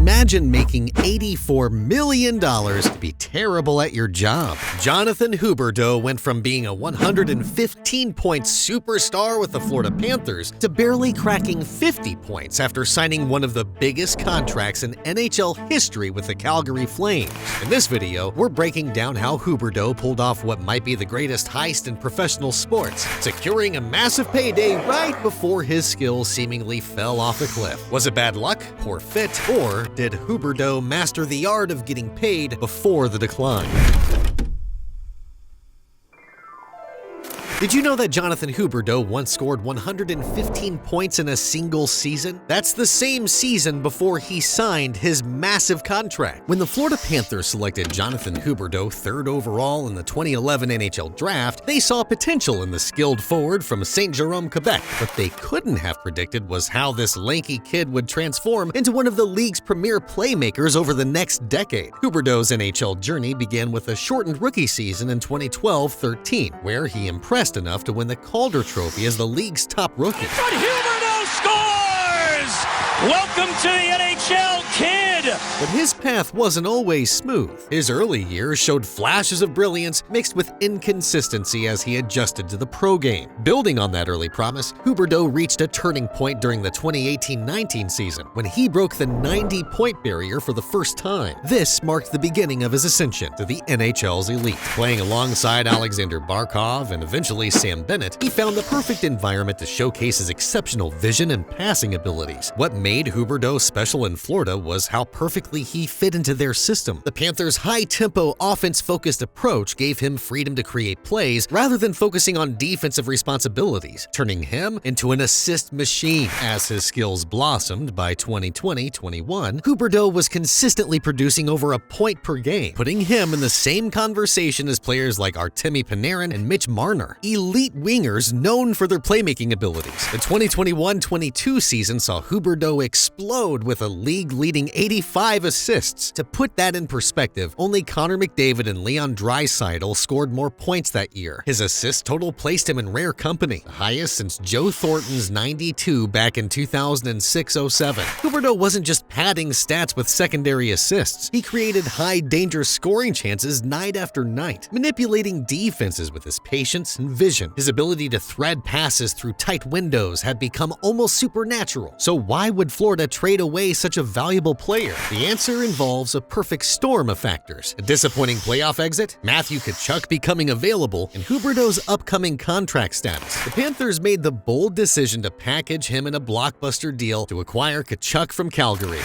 Imagine making $84 million to be terrible at your job. Jonathan Huberdeau went from being a 115-point superstar with the Florida Panthers to barely cracking 50 points after signing one of the biggest contracts in NHL history with the Calgary Flames. In this video, we're breaking down how Huberdeau pulled off what might be the greatest heist in professional sports, securing a massive payday right before his skills seemingly fell off a cliff. Was it bad luck, poor fit, or did Huberdeau master the art of getting paid before the decline? Did you know that Jonathan Huberdeau once scored 115 points in a single season? That's the same season before he signed his massive contract. When the Florida Panthers selected Jonathan Huberdeau 3rd overall in the 2011 NHL draft, they saw potential in the skilled forward from Saint Jérôme, Quebec. What they couldn't have predicted was how this lanky kid would transform into one of the league's premier playmakers over the next decade. Huberdeau's NHL journey began with a shortened rookie season in 2012-13, where he impressed enough to win the Calder Trophy as the league's top rookie. But Huberdeau scores! Welcome to the NHL, kid! But his path wasn't always smooth. His early years showed flashes of brilliance mixed with inconsistency as he adjusted to the pro game. Building on that early promise, Huberdeau reached a turning point during the 2018-19 season when he broke the 90-point barrier for the first time. This marked the beginning of his ascension to the NHL's elite. Playing alongside Aleksander Barkov and eventually Sam Bennett, he found the perfect environment to showcase his exceptional vision and passing abilities. What made Huberdeau special in Florida was how perfectly he fit into their system. The Panthers' high-tempo, offense-focused approach gave him freedom to create plays rather than focusing on defensive responsibilities, turning him into an assist machine. As his skills blossomed by 2020-21, Huberdeau was consistently producing over a point per game, putting him in the same conversation as players like Artemi Panarin and Mitch Marner, elite wingers known for their playmaking abilities. The 2021-22 season saw Huberdeau explode with a league-leading 85 assists. To put that in perspective, only Connor McDavid and Leon Draisaitl scored more points that year. His assist total placed him in rare company, the highest since Joe Thornton's 92 back in 2006-07. Huberdeau wasn't just padding stats with secondary assists. He created high-danger scoring chances night after night, manipulating defenses with his patience and vision. His ability to thread passes through tight windows had become almost supernatural. So why would Florida trade away such a valuable player? The answer involves a perfect storm of factors: a disappointing playoff exit, Matthew Tkachuk becoming available, and Huberdeau's upcoming contract status. The Panthers made the bold decision to package him in a blockbuster deal to acquire Tkachuk from Calgary.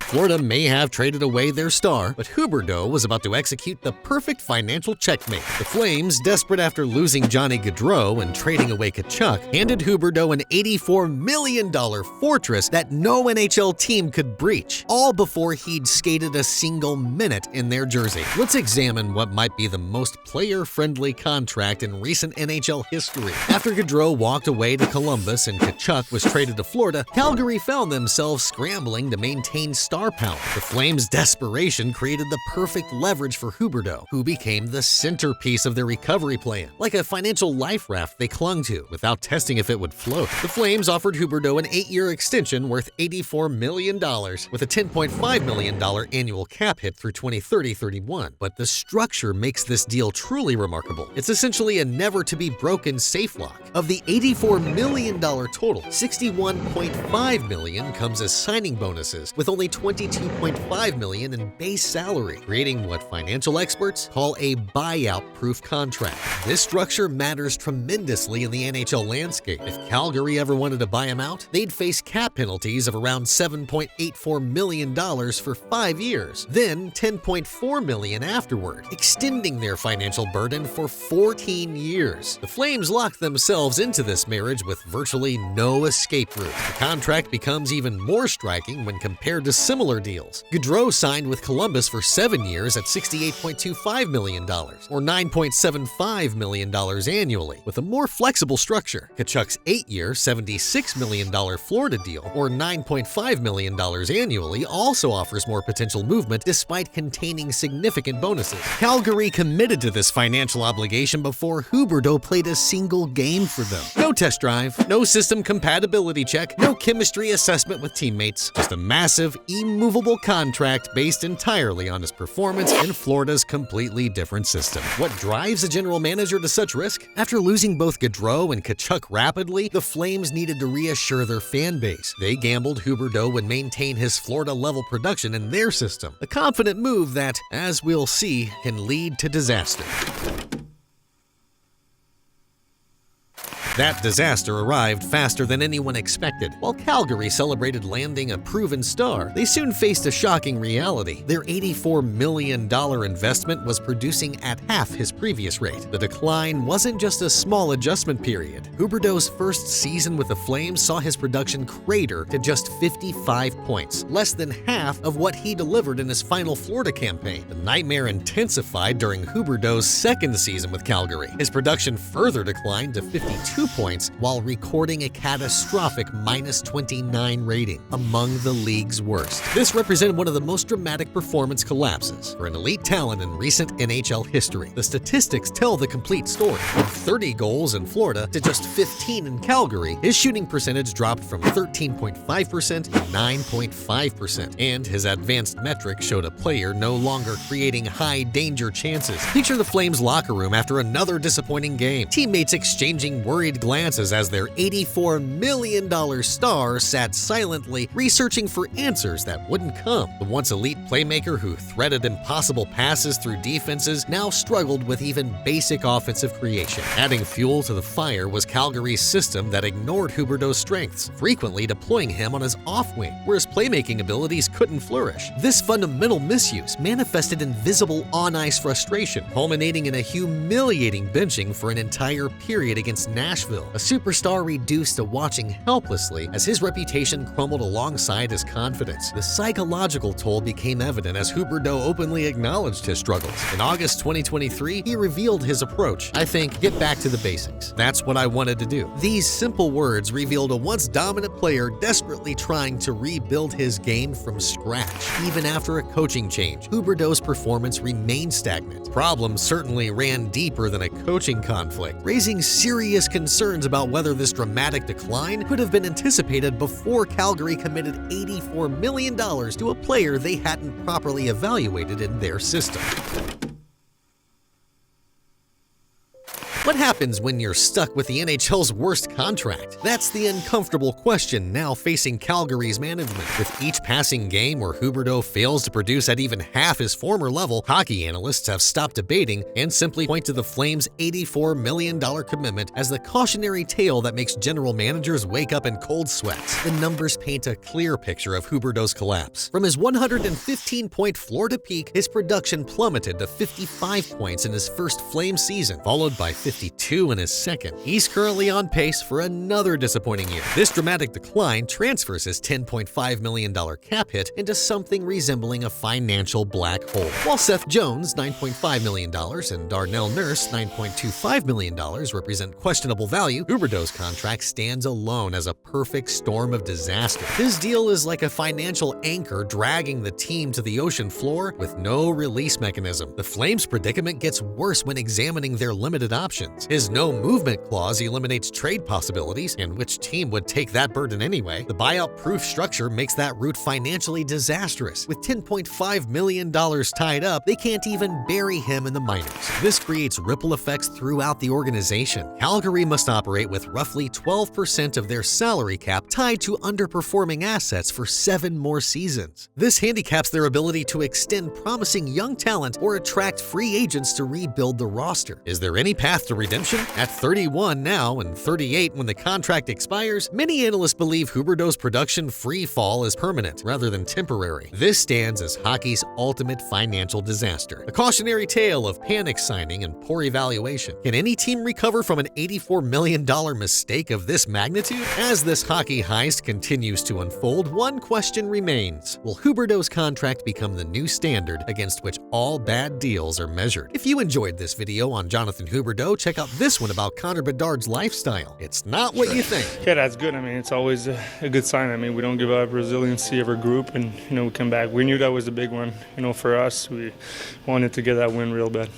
Florida may have traded away their star, but Huberdeau was about to execute the perfect financial checkmate. The Flames, desperate after losing Johnny Gaudreau and trading away Tkachuk, handed Huberdeau an $84 million fortress that no NHL team could breach, all before he'd skated a single minute in their jersey. Let's examine what might be the most player-friendly contract in recent NHL history. After Gaudreau walked away to Columbus and Tkachuk was traded to Florida, Calgary found themselves scrambling to maintain star power. The Flames' desperation created the perfect leverage for Huberdeau, who became the centerpiece of their recovery plan. Like a financial life raft they clung to, without testing if it would float. The Flames offered Huberdeau an 8-year extension worth $84 million, with a $10.5 million annual cap hit through 2030-31. But the structure makes this deal truly remarkable. It's essentially a never-to-be-broken safe lock. Of the $84 million total, $61.5 million comes as signing bonuses, with only $22.5 million in base salary, creating what financial experts call a buyout-proof contract. This structure matters tremendously in the NHL landscape. If Calgary ever wanted to buy him out, they'd face cap penalties of around $7.84 million for 5 years, then $10.4 million afterward, extending their financial burden for 14 years. The Flames locked themselves into this marriage with virtually no escape route. The contract becomes even more striking when compared to similar similar deals. Gaudreau signed with Columbus for 7 years at $68.25 million, or $9.75 million annually, with a more flexible structure. Tkachuk's 8-year, $76 million Florida deal, or $9.5 million annually, also offers more potential movement despite containing significant bonuses. Calgary committed to this financial obligation before Huberdeau played a single game for them. No test drive, no system compatibility check, no chemistry assessment with teammates, just a massive, immovable contract based entirely on his performance in Florida's completely different system. What drives a general manager to such risk? After losing both Gaudreau and Tkachuk rapidly, the Flames needed to reassure their fan base. They gambled Huberdeau would maintain his Florida-level production in their system, a confident move that, as we'll see, can lead to disaster. That disaster arrived faster than anyone expected. While Calgary celebrated landing a proven star, they soon faced a shocking reality. Their $84 million investment was producing at half his previous rate. The decline wasn't just a small adjustment period. Huberdeau's first season with the Flames saw his production crater to just 55 points, less than half of what he delivered in his final Florida campaign. The nightmare intensified during Huberdeau's second season with Calgary. His production further declined to 52 points while recording a catastrophic -29 rating, among the league's worst. This represented one of the most dramatic performance collapses for an elite talent in recent NHL history. The statistics tell the complete story. From 30 goals in Florida to just 15 in Calgary, his shooting percentage dropped from 13.5% to 9.5%, and his advanced metric showed a player no longer creating high-danger chances. Picture the Flames locker room after another disappointing game. Teammates exchanging worried glances as their $84 million star sat silently researching for answers that wouldn't come. The once elite playmaker who threaded impossible passes through defenses now struggled with even basic offensive creation. Adding fuel to the fire was Calgary's system that ignored Huberdeau's strengths, frequently deploying him on his off wing, where his playmaking abilities couldn't flourish. This fundamental misuse manifested in visible on-ice frustration, culminating in a humiliating benching for an entire period against Nashville, a superstar reduced to watching helplessly as his reputation crumbled alongside his confidence. The psychological toll became evident as Huberdeau openly acknowledged his struggles. In August 2023, he revealed his approach. "I think, get back to the basics. That's what I wanted to do." These simple words revealed a once dominant player desperately trying to rebuild his game from scratch. Even after a coaching change, Huberdeau's performance remained stagnant. Problems certainly ran deeper than a coaching conflict, raising serious concerns about whether this dramatic decline could have been anticipated before Calgary committed $84 million to a player they hadn't properly evaluated in their system. What happens when you're stuck with the NHL's worst contract? That's the uncomfortable question now facing Calgary's management. With each passing game where Huberdeau fails to produce at even half his former level, hockey analysts have stopped debating and simply point to the Flames' $84 million commitment as the cautionary tale that makes general managers wake up in cold sweats. The numbers paint a clear picture of Huberdeau's collapse. From his 115-point Florida peak, his production plummeted to 55 points in his first Flames season, followed by 52 in his second. He's currently on pace for another disappointing year. This dramatic decline transfers his $10.5 million cap hit into something resembling a financial black hole. While Seth Jones, $9.5 million, and Darnell Nurse, $9.25 million, represent questionable value, Huberdeau's contract stands alone as a perfect storm of disaster. His deal is like a financial anchor dragging the team to the ocean floor with no release mechanism. The Flames' predicament gets worse when examining their limited options. His no-movement clause eliminates trade possibilities, and which team would take that burden anyway? The buyout-proof structure makes that route financially disastrous. With $10.5 million tied up, they can't even bury him in the minors. This creates ripple effects throughout the organization. Calgary must operate with roughly 12% of their salary cap tied to underperforming assets for 7 more seasons. This handicaps their ability to extend promising young talent or attract free agents to rebuild the roster. Is there any path to redemption? At 31 now and 38 when the contract expires, many analysts believe Huberdeau's production free fall is permanent rather than temporary. This stands as hockey's ultimate financial disaster, a cautionary tale of panic signing and poor evaluation. Can any team recover from an $84 million mistake of this magnitude? As this hockey heist continues to unfold, one question remains. Will Huberdeau's contract become the new standard against which all bad deals are measured? If you enjoyed this video on Jonathan Huberdeau, check out this one about Connor Bedard's lifestyle. It's not what you think. Yeah, that's good. I mean, it's always a good sign. I mean, we don't give up resiliency of our group, and, we come back. We knew that was a big one, for us. We wanted to get that win real bad.